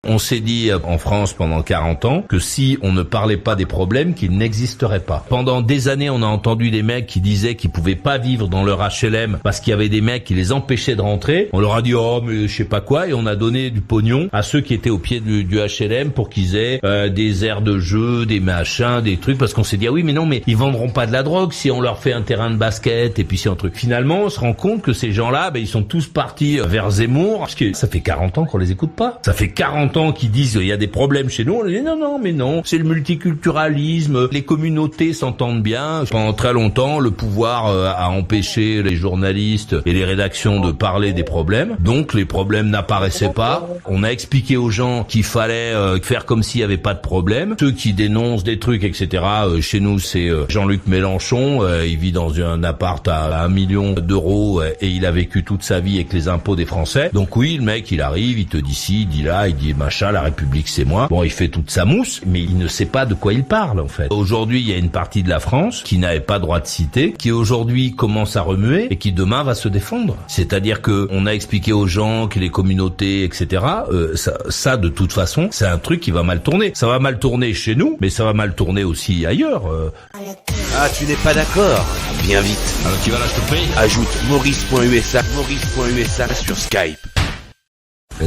On s'est dit en France pendant 40 ans que si on ne parlait pas des problèmes, qu'ils n'existeraient pas. Pendant des années, on a entendu des mecs qui disaient qu'ils pouvaient pas vivre dans leur HLM parce qu'il y avait des mecs qui les empêchaient de rentrer. On leur a dit oh mais je sais pas quoi, et on a donné du pognon à ceux qui étaient au pied du HLM pour qu'ils aient des aires de jeu, des machins, des trucs, parce qu'on s'est dit ah oui mais non, mais ils vendront pas de la drogue si on leur fait un terrain de basket et puis si un truc. Finalement, on se rend compte que ces gens-là, ils sont tous partis vers Zemmour, parce que ça fait 40 ans qu'on les écoute pas. Ça fait 40 ans qu'ils disent il y a des problèmes chez nous. On dit non, mais non, c'est le multiculturalisme, les communautés s'entendent bien. Pendant très longtemps, le pouvoir a empêché les journalistes et les rédactions de parler des problèmes. Donc les problèmes n'apparaissaient pas. On a expliqué aux gens qu'il fallait faire comme s'il y avait pas de problème. Ceux qui dénoncent des trucs, etc. Chez nous, c'est Jean-Luc Mélenchon. Il vit dans un appart à 1 million d'euros et il a vécu toute sa vie avec les impôts des Français. Donc oui, le mec, il arrive, il te dit ci, il dit là, il dit machin, la République c'est moi. Bon, il fait toute sa mousse, mais il ne sait pas de quoi il parle en fait. Aujourd'hui, il y a une partie de la France qui n'avait pas droit de citer, qui aujourd'hui commence à remuer et qui demain va se défendre. C'est-à-dire que on a expliqué aux gens que les communautés, etc. Ça, de toute façon, c'est un truc qui va mal tourner. Ça va mal tourner chez nous, mais ça va mal tourner aussi ailleurs. Ah, tu n'es pas d'accord? Viens vite. Alors qui va là, je te prie? Ajoute Maurice.usa sur Skype.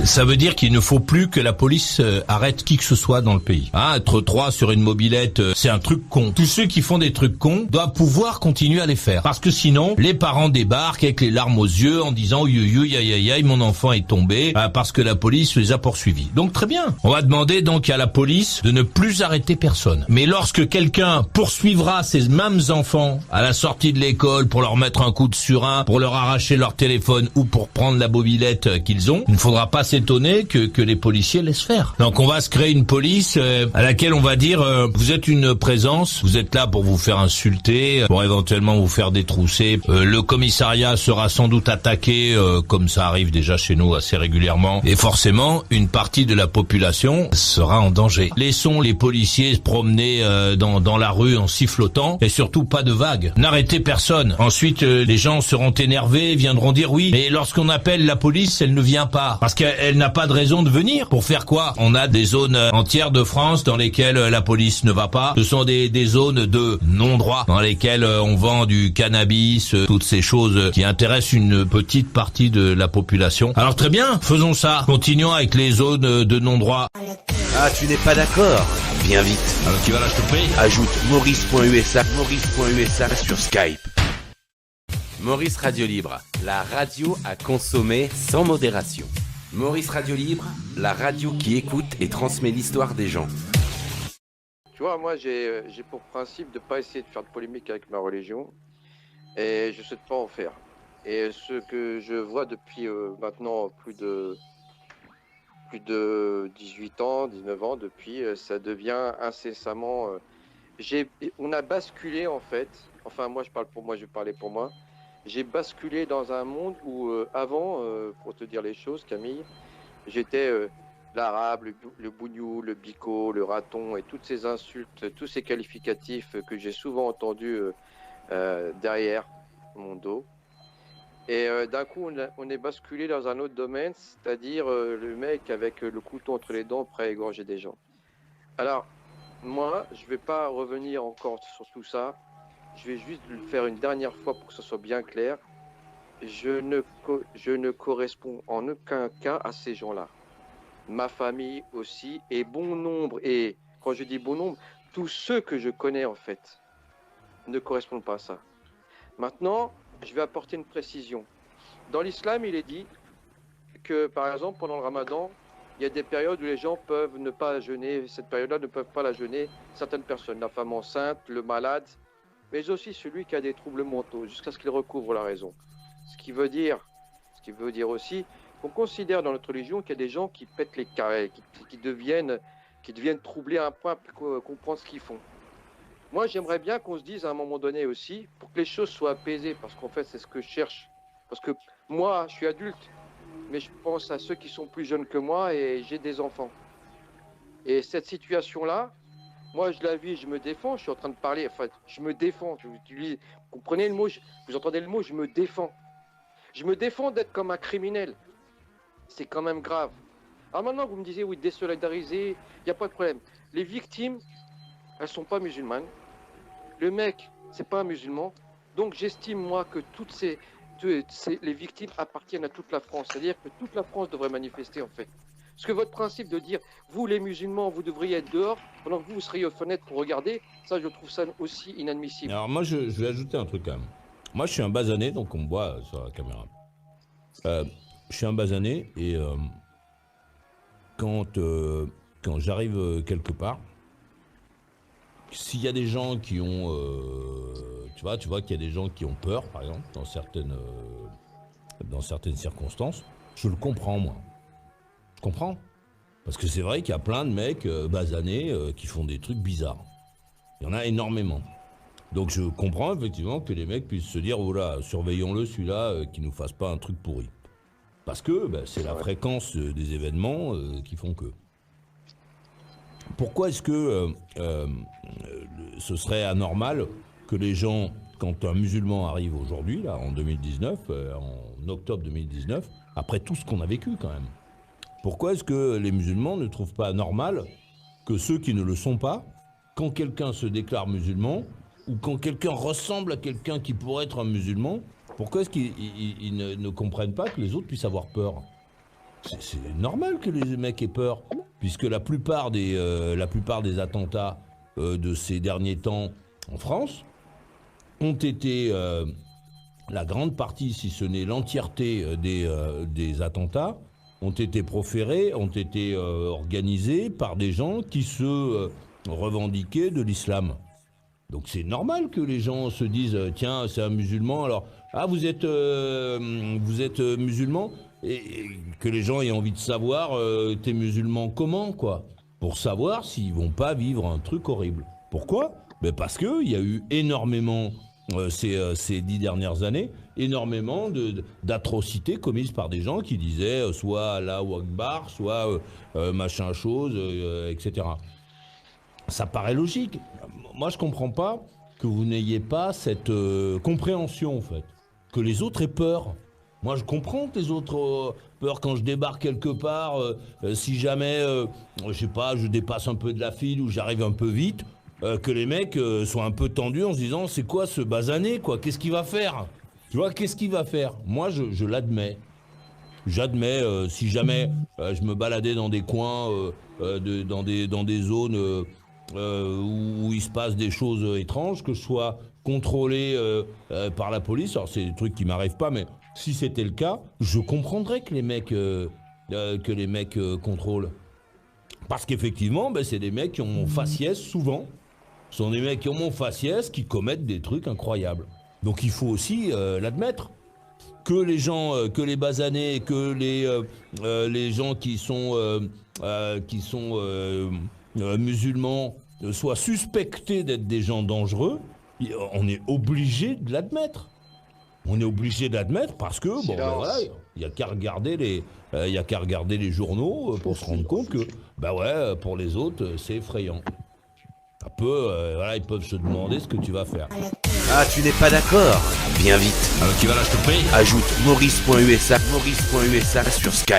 Ça veut dire qu'il ne faut plus que la police arrête qui que ce soit dans le pays. Être 3 sur une mobilette, c'est un truc con. Tous ceux qui font des trucs cons doivent pouvoir continuer à les faire. Parce que sinon, les parents débarquent avec les larmes aux yeux en disant aïe, mon enfant est tombé parce que la police les a poursuivis. Donc très bien. On va demander donc à la police de ne plus arrêter personne. Mais lorsque quelqu'un poursuivra ces mêmes enfants à la sortie de l'école pour leur mettre un coup de surin, pour leur arracher leur téléphone ou pour prendre la mobilette qu'ils ont, il ne faudra pas s'étonner que les policiers laissent faire. Donc on va se créer une police à laquelle on va dire vous êtes une présence, vous êtes là pour vous faire insulter, pour éventuellement vous faire détrousser. Le commissariat sera sans doute attaqué comme ça arrive déjà chez nous assez régulièrement, et forcément une partie de la population sera en danger. Laissons les policiers se promener dans la rue en sifflotant, et surtout pas de vagues. N'arrêtez personne. Ensuite les gens seront énervés, viendront dire oui, mais lorsqu'on appelle la police, elle ne vient pas parce qu'elle n'a pas de raison de venir. Pour faire quoi? On a des zones entières de France dans lesquelles la police ne va pas. Ce sont des zones de non-droit dans lesquelles on vend du cannabis, toutes ces choses qui intéressent une petite partie de la population. Alors très bien, faisons ça. Continuons avec les zones de non-droit. Ah, tu n'es pas d'accord? Viens vite. Alors qui va là, je te prie? Ajoute Maurice.usa sur Skype. Maurice Radio Libre, la radio à consommer sans modération. Maurice Radio Libre, la radio qui écoute et transmet l'histoire des gens. Tu vois, moi j'ai pour principe de ne pas essayer de faire de polémique avec ma religion et je ne souhaite pas en faire. Et ce que je vois depuis maintenant plus de 18 ans, 19 ans, depuis, ça devient incessamment... on a basculé en fait, enfin moi je parle pour moi, je parlais pour moi, j'ai basculé dans un monde où avant, pour te dire les choses Camille, j'étais l'arabe, le bougnou, le bico, le raton et toutes ces insultes, tous ces qualificatifs que j'ai souvent entendus derrière mon dos. Et d'un coup, on est basculé dans un autre domaine, c'est-à-dire le mec avec le couteau entre les dents prêt à égorger des gens. Alors, moi, je ne vais pas revenir encore sur tout ça. Je vais juste le faire une dernière fois pour que ce soit bien clair. Je ne corresponds en aucun cas à ces gens-là. Ma famille aussi, et bon nombre, et quand je dis bon nombre, tous ceux que je connais en fait, ne correspondent pas à ça. Maintenant, je vais apporter une précision. Dans l'islam, il est dit que, par exemple, pendant le ramadan, il y a des périodes où les gens peuvent ne pas jeûner. Cette période-là ne peuvent pas la jeûner certaines personnes, la femme enceinte, le malade, mais aussi celui qui a des troubles mentaux, jusqu'à ce qu'il recouvre la raison. Ce qui veut dire aussi qu'on considère dans notre religion qu'il y a des gens qui pètent les carrés, qui deviennent troublés à un point pour comprendre ce qu'ils font. Moi, j'aimerais bien qu'on se dise à un moment donné aussi, pour que les choses soient apaisées, parce qu'en fait, c'est ce que je cherche. Parce que moi, je suis adulte, mais je pense à ceux qui sont plus jeunes que moi et j'ai des enfants. Et cette situation-là, moi, je la vis, je me défends, je suis en train de parler, enfin, je me défends. Vous comprenez le mot, vous entendez le mot, je me défends. Je me défends d'être comme un criminel. C'est quand même grave. Alors maintenant, vous me disiez, oui, désolidariser, il n'y a pas de problème. Les victimes, elles ne sont pas musulmanes. Le mec, c'est pas un musulman. Donc j'estime, moi, que les victimes appartiennent à toute la France. C'est-à-dire que toute la France devrait manifester, en fait. Parce que votre principe de dire, vous les musulmans, vous devriez être dehors, pendant que vous seriez aux fenêtres pour regarder, ça, je trouve ça aussi inadmissible. Alors moi, je vais ajouter un truc quand même. Moi, je suis un basané, donc on me voit sur la caméra. Je suis un basané et quand j'arrive quelque part, s'il y a des gens qui ont, tu vois qu'il y a des gens qui ont peur, par exemple, dans certaines circonstances, je le comprends, moi. Je comprends. Parce que c'est vrai qu'il y a plein de mecs basanés qui font des trucs bizarres. Il y en a énormément. Donc je comprends effectivement que les mecs puissent se dire, oh là, surveillons-le celui-là, qu'il nous fasse pas un truc pourri. Parce que c'est la fréquence des événements qui font que. Pourquoi est-ce que ce serait anormal que les gens, quand un musulman arrive aujourd'hui, là, en 2019, en octobre 2019, après tout ce qu'on a vécu quand même, pourquoi est-ce que les musulmans ne trouvent pas normal que ceux qui ne le sont pas, quand quelqu'un se déclare musulman, ou quand quelqu'un ressemble à quelqu'un qui pourrait être un musulman, pourquoi est-ce qu'ils ne comprennent pas que les autres puissent avoir peur ? C'est normal que les mecs aient peur, puisque la plupart des attentats de ces derniers temps en France ont été, la grande partie, si ce n'est l'entièreté des attentats, ont été proférés, ont été organisés par des gens qui se revendiquaient de l'islam. Donc c'est normal que les gens se disent tiens, c'est un musulman, alors vous êtes musulman, et que les gens aient envie de savoir t'es musulman comment, quoi, pour savoir s'ils vont pas vivre un truc horrible. Pourquoi ? Parce que il y a eu énormément ces 10 dernières années, énormément d'atrocités commises par des gens qui disaient soit Allahu Akbar, soit machin chose, etc. Ça paraît logique. Moi, je comprends pas que vous n'ayez pas cette compréhension, en fait. Que les autres aient peur. Moi, je comprends que les autres peur quand je débarque quelque part, si jamais, je sais pas, je dépasse un peu de la file ou j'arrive un peu vite, que les mecs soient un peu tendus en se disant, c'est quoi ce basané, quoi ? Qu'est-ce qu'il va faire ? Tu vois, qu'est-ce qu'il va faire ? Moi, je l'admets. J'admets, si jamais je me baladais dans des coins, dans des zones où il se passe des choses étranges, que je sois contrôlé par la police. Alors c'est des trucs qui m'arrivent pas, mais si c'était le cas, je comprendrais que les mecs contrôlent. Parce qu'effectivement, c'est des mecs qui ont mon faciès souvent. Ce sont des mecs qui ont mon faciès, qui commettent des trucs incroyables. Donc il faut aussi l'admettre. Que les gens, que les basanés, que les gens qui sont musulmans soient suspectés d'être des gens dangereux, on est obligé de l'admettre. On est obligé de l'admettre parce que voilà, il y a qu'à regarder les journaux pour se rendre compte que pour les autres c'est effrayant. Un peu, ils peuvent se demander ce que tu vas faire. Ah, tu n'es pas d'accord ? Bien vite. Alors tu vas là, je te prie. Ajoute maurice.usa sur Skype.